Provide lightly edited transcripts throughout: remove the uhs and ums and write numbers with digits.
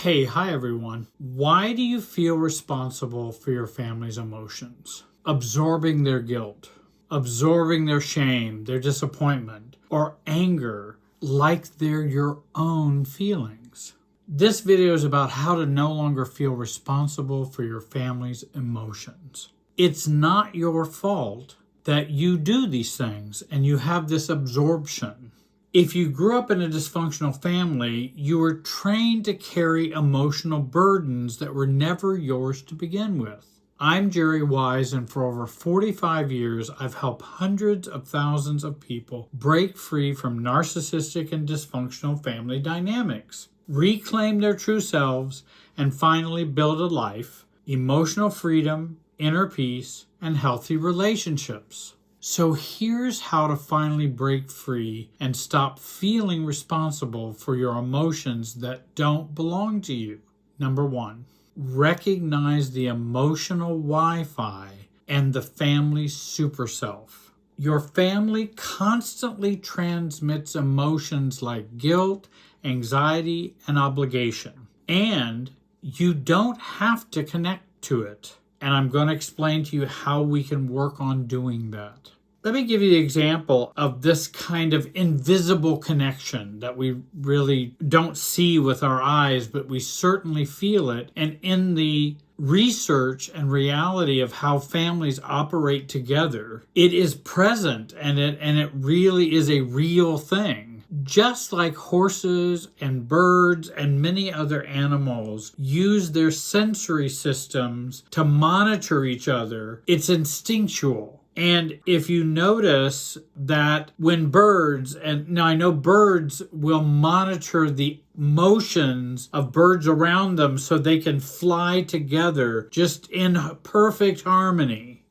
Hey, hi everyone. Why do you feel responsible for your family's emotions? Absorbing their guilt, absorbing their shame, their disappointment, or anger like they're your own feelings. This video is about how to no longer feel responsible for your family's emotions. It's not your fault that you do these things and you have this absorption. If you grew up in a dysfunctional family, you were trained to carry emotional burdens that were never yours to begin with. I'm Jerry Wise, and for over 45 years, I've helped hundreds of thousands of people break free from narcissistic and dysfunctional family dynamics, reclaim their true selves, and finally build a life, emotional freedom, inner peace, and healthy relationships. So here's how to finally break free and stop feeling responsible for your emotions that don't belong to you. Number 1, recognize the emotional Wi-Fi and the family super self. Your family constantly transmits emotions like guilt, anxiety, and obligation. And you don't have to connect to it. And I'm going to explain to you how we can work on doing that. Let me give you the example of this kind of invisible connection that we really don't see with our eyes, but we certainly feel it. And in the research and reality of how families operate together, it is present and it really is a real thing. Just like horses and birds and many other animals use their sensory systems to monitor each other, it's instinctual. And if you notice that when birds, and now I know birds will monitor the motions of birds around them so they can fly together just in perfect harmony,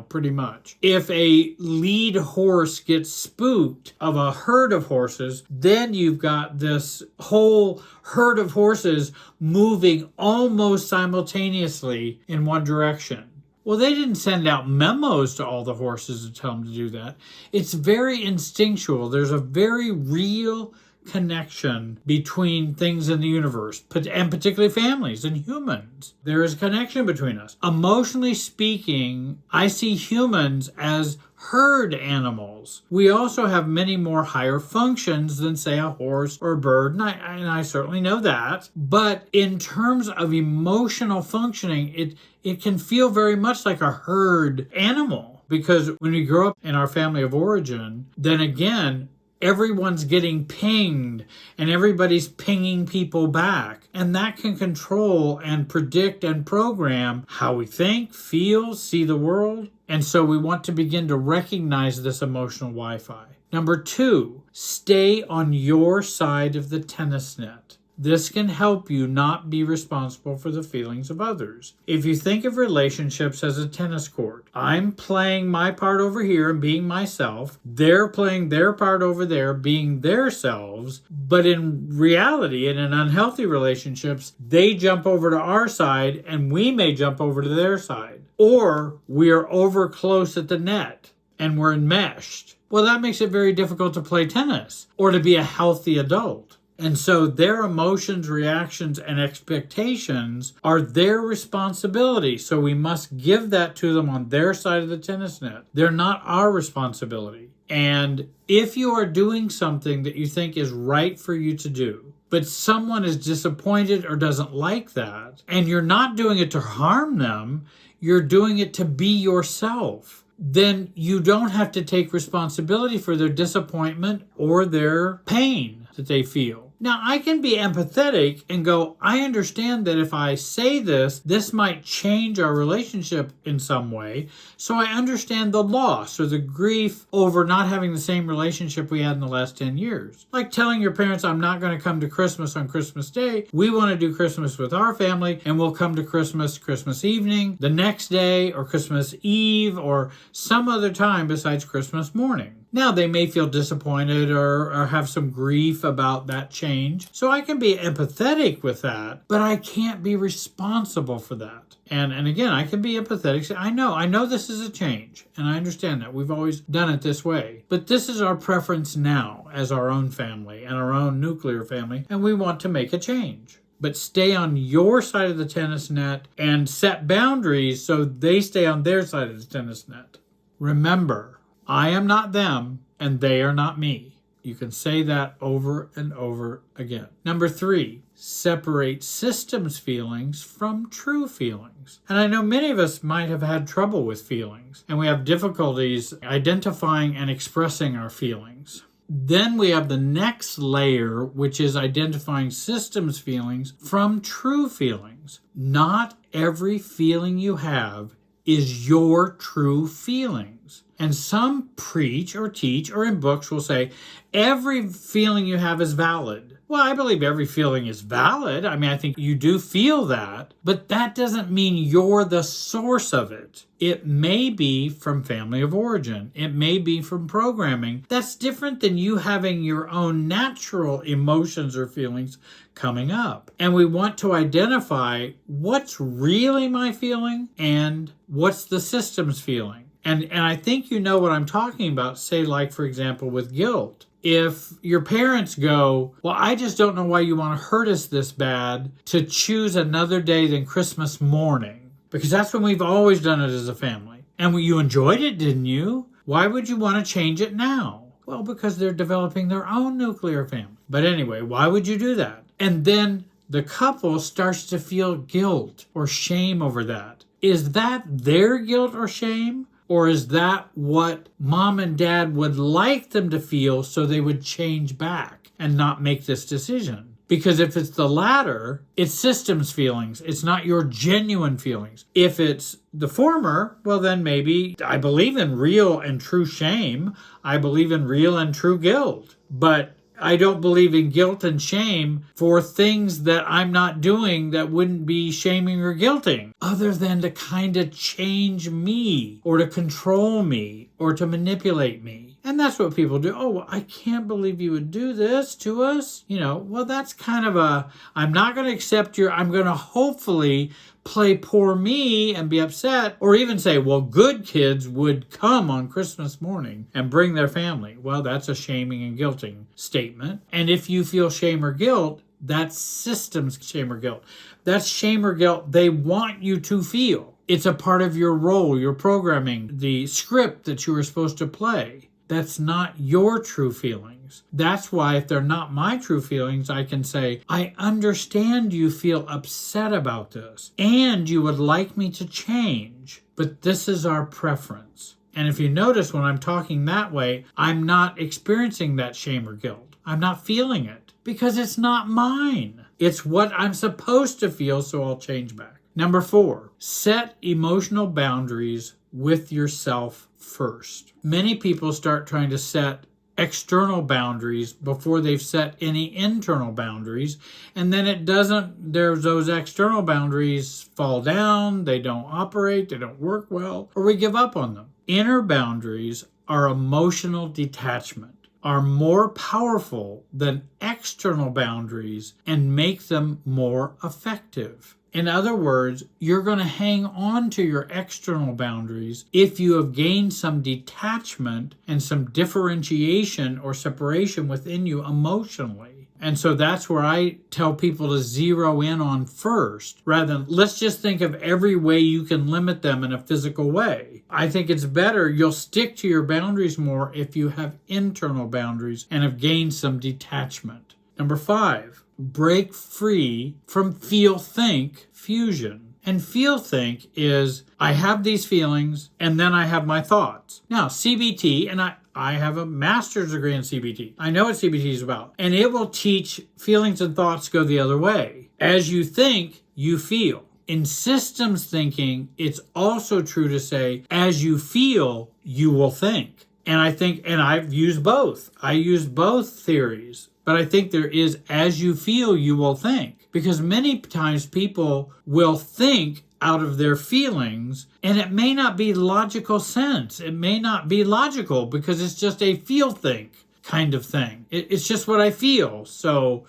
pretty much. If a lead horse gets spooked of a herd of horses, then you've got this whole herd of horses moving almost simultaneously in one direction. Well, they didn't send out memos to all the horses to tell them to do that. It's very instinctual. There's a very real connection between things in the universe, and particularly families and humans. There is a connection between us. Emotionally speaking, I see humans as herd animals. We also have many more higher functions than, say, a horse or a bird, and I certainly know that. But in terms of emotional functioning, it can feel very much like a herd animal, because when we grow up in our family of origin, then again, everyone's getting pinged and everybody's pinging people back. And that can control and predict and program how we think, feel, see the world. And so we want to begin to recognize this emotional Wi-Fi. Number 2, stay on your side of the tennis net. This can help you not be responsible for the feelings of others. If you think of relationships as a tennis court, I'm playing my part over here and being myself. They're playing their part over there, being their selves. But in reality, in an unhealthy relationships, they jump over to our side and we may jump over to their side. Or we are over close at the net and we're enmeshed. Well, that makes it very difficult to play tennis or to be a healthy adult. And so their emotions, reactions, and expectations are their responsibility. So we must give that to them on their side of the tennis net. They're not our responsibility. And if you are doing something that you think is right for you to do, but someone is disappointed or doesn't like that, and you're not doing it to harm them, you're doing it to be yourself, then you don't have to take responsibility for their disappointment or their pain that they feel. Now, I can be empathetic and go, I understand that if I say this might change our relationship in some way. So I understand the loss or the grief over not having the same relationship we had in the last 10 years. Like telling your parents, I'm not going to come to Christmas on Christmas Day. We want to do Christmas with our family, and we'll come to Christmas evening, the next day, or Christmas Eve, or some other time besides Christmas morning. Now, they may feel disappointed or have some grief about that change. So I can be empathetic with that, but I can't be responsible for that. And again, I can be empathetic. Say, I know this is a change, and I understand that. We've always done it this way. But this is our preference now as our own family and our own nuclear family, and we want to make a change. but stay on your side of the tennis net and set boundaries so they stay on their side of the tennis net. Remember, I am not them and they are not me. You can say that over and over again. Number 3, separate systems feelings from true feelings. And I know many of us might have had trouble with feelings, and we have difficulties identifying and expressing our feelings. Then we have the next layer, which is identifying systems feelings from true feelings. Not every feeling you have is your true feelings. And some preach or teach or in books will say, every feeling you have is valid. Well, I believe every feeling is valid. I mean, I think you do feel that, but that doesn't mean you're the source of it. It may be from family of origin. It may be from programming. That's different than you having your own natural emotions or feelings coming up. And we want to identify what's really my feeling and what's the system's feeling. And I think you know what I'm talking about. Say, like, for example, with guilt. If your parents go, well, I just don't know why you want to hurt us this bad to choose another day than Christmas morning, because that's when we've always done it as a family. And you enjoyed it, didn't you? Why would you want to change it now? Well, because they're developing their own nuclear family. But anyway, why would you do that? And then the couple starts to feel guilt or shame over that. Is that their guilt or shame? Or is that what mom and dad would like them to feel so they would change back and not make this decision? Because if it's the latter, it's systems feelings. It's not your genuine feelings. If it's the former, well, then maybe I believe in real and true shame. I believe in real and true guilt. But I don't believe in guilt and shame for things that I'm not doing that wouldn't be shaming or guilting, other than to kind of change me or to control me or to manipulate me. And that's what people do. Oh, well, I can't believe you would do this to us. Well, that's kind of I'm not going to accept I'm going to hopefully play poor me and be upset, or even say, well, good kids would come on Christmas morning and bring their family. Well, that's a shaming and guilting statement. And if you feel shame or guilt, that's systems shame or guilt. That's shame or guilt they want you to feel. It's a part of your role, your programming, the script that you were supposed to play. That's not your true feelings. That's why if they're not my true feelings, I can say, I understand you feel upset about this and you would like me to change, but this is our preference. And if you notice when I'm talking that way, I'm not experiencing that shame or guilt. I'm not feeling it because it's not mine. It's what I'm supposed to feel, so I'll change back. Number 4, set emotional boundaries with yourself first. Many people start trying to set external boundaries before they've set any internal boundaries, and then those external boundaries fall down, they don't operate, they don't work well, or we give up on them. Inner boundaries are emotional detachment, are more powerful than external boundaries and make them more effective. In other words, you're going to hang on to your external boundaries if you have gained some detachment and some differentiation or separation within you emotionally. And so that's where I tell people to zero in on first, rather than let's just think of every way you can limit them in a physical way. I think it's better, you'll stick to your boundaries more if you have internal boundaries and have gained some detachment. Number 5, break free from feel-think fusion. And feel-think is, I have these feelings and then I have my thoughts. Now, CBT, and I have a master's degree in CBT. I know what CBT is about. And it will teach feelings and thoughts go the other way. As you think, you feel. In systems thinking, it's also true to say, as you feel, you will think. And I've used both. I use both theories. But I think there is, as you feel, you will think. Because many times people will think out of their feelings, and it may not be logical sense. It may not be logical because it's just a feel-think kind of thing. It's just what I feel.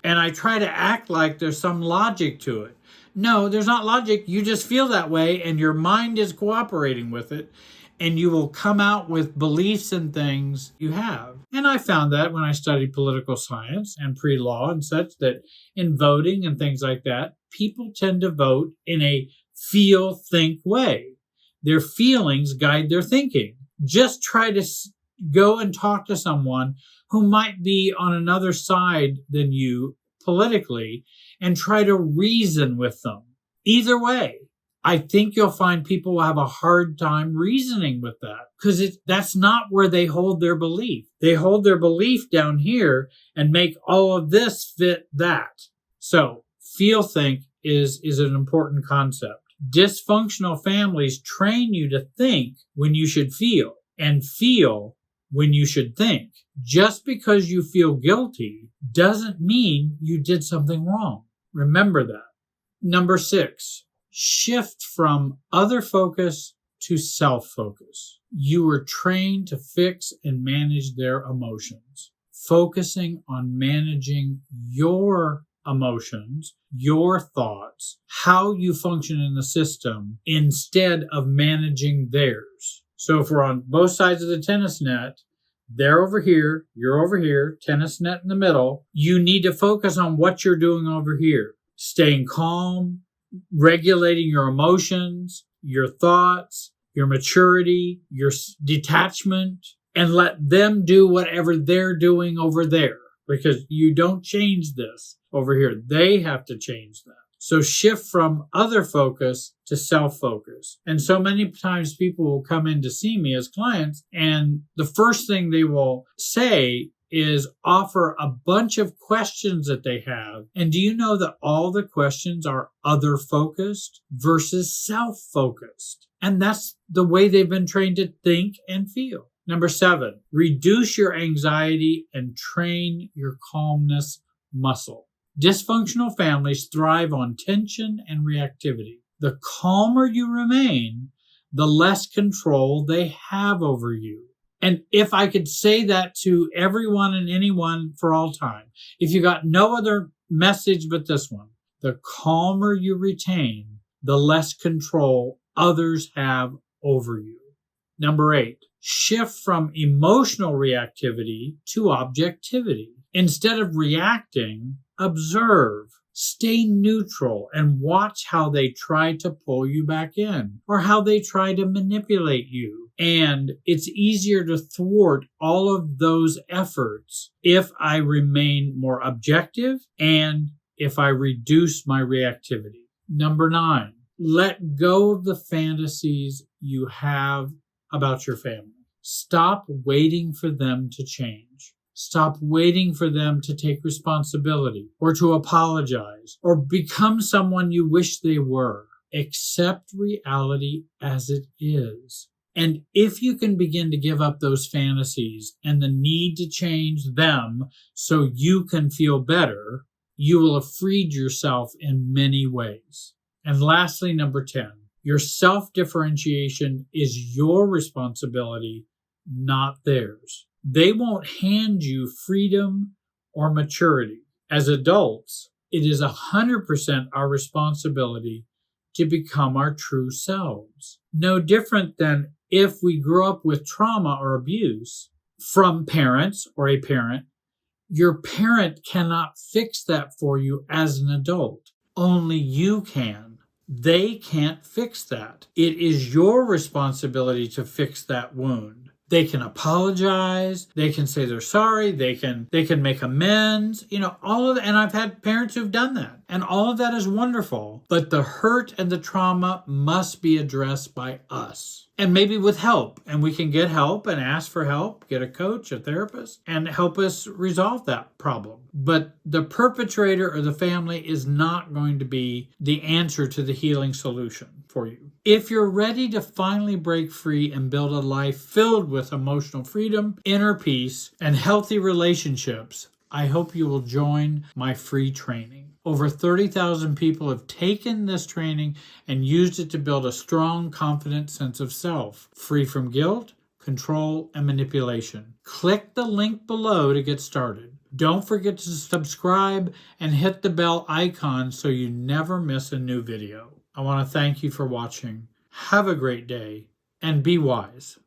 And I try to act like there's some logic to it. No, there's not logic. You just feel that way, and your mind is cooperating with it. and you will come out with beliefs and things you have. And I found that when I studied political science and pre-law and such, that in voting and things like that, people tend to vote in a feel, think way. Their feelings guide their thinking. Just try to go and talk to someone who might be on another side than you politically and try to reason with them. Either way, I think you'll find people will have a hard time reasoning with that because that's not where they hold their belief. They hold their belief down here and make all of this fit that. So feel think is an important concept. Dysfunctional families train you to think when you should feel and feel when you should think. Just because you feel guilty doesn't mean you did something wrong. Remember that. Number 6, shift from other focus to self-focus. You were trained to fix and manage their emotions, focusing on managing your emotions, your thoughts, how you function in the system instead of managing theirs. So if we're on both sides of the tennis net, they're over here, you're over here, tennis net in the middle, you need to focus on what you're doing over here. Staying calm, regulating your emotions, your thoughts, your maturity, your detachment, and let them do whatever they're doing over there. Because you don't change this over here. They have to change that. So shift from other focus to self-focus. And so many times people will come in to see me as clients, and the first thing they will say is offer a bunch of questions that they have. And do you know that all the questions are other focused versus self-focused? And that's the way they've been trained to think and feel. Number 7, reduce your anxiety and train your calmness muscle. Dysfunctional families thrive on tension and reactivity. The calmer you remain, the less control they have over you. And if I could say that to everyone and anyone for all time, if you got no other message but this one, the calmer you retain, the less control others have over you. Number 8, shift from emotional reactivity to objectivity. Instead of reacting, observe, stay neutral, and watch how they try to pull you back in or how they try to manipulate you. And it's easier to thwart all of those efforts if I remain more objective and if I reduce my reactivity. Number 9, let go of the fantasies you have about your family. Stop waiting for them to change. Stop waiting for them to take responsibility or to apologize or become someone you wish they were. Accept reality as it is. And if you can begin to give up those fantasies and the need to change them so you can feel better, you will have freed yourself in many ways. And lastly, number 10, your self-differentiation is your responsibility, not theirs. They won't hand you freedom or maturity. As adults, it is 100% our responsibility to become our true selves. No different than if we grew up with trauma or abuse from parents or a parent, your parent cannot fix that for you as an adult. Only you can. They can't fix that. It is your responsibility to fix that wound. They can apologize. They can say they're sorry. They can make amends. All of that. And I've had parents who've done that. And all of that is wonderful. But the hurt and the trauma must be addressed by us. And maybe with help. And we can get help and ask for help, get a coach, a therapist, and help us resolve that problem. But the perpetrator or the family is not going to be the answer to the healing solution for you. If you're ready to finally break free and build a life filled with emotional freedom, inner peace, and healthy relationships, I hope you will join my free training. Over 30,000 people have taken this training and used it to build a strong, confident sense of self, free from guilt, control, and manipulation. Click the link below to get started. Don't forget to subscribe and hit the bell icon so you never miss a new video. I want to thank you for watching. Have a great day. and be wise.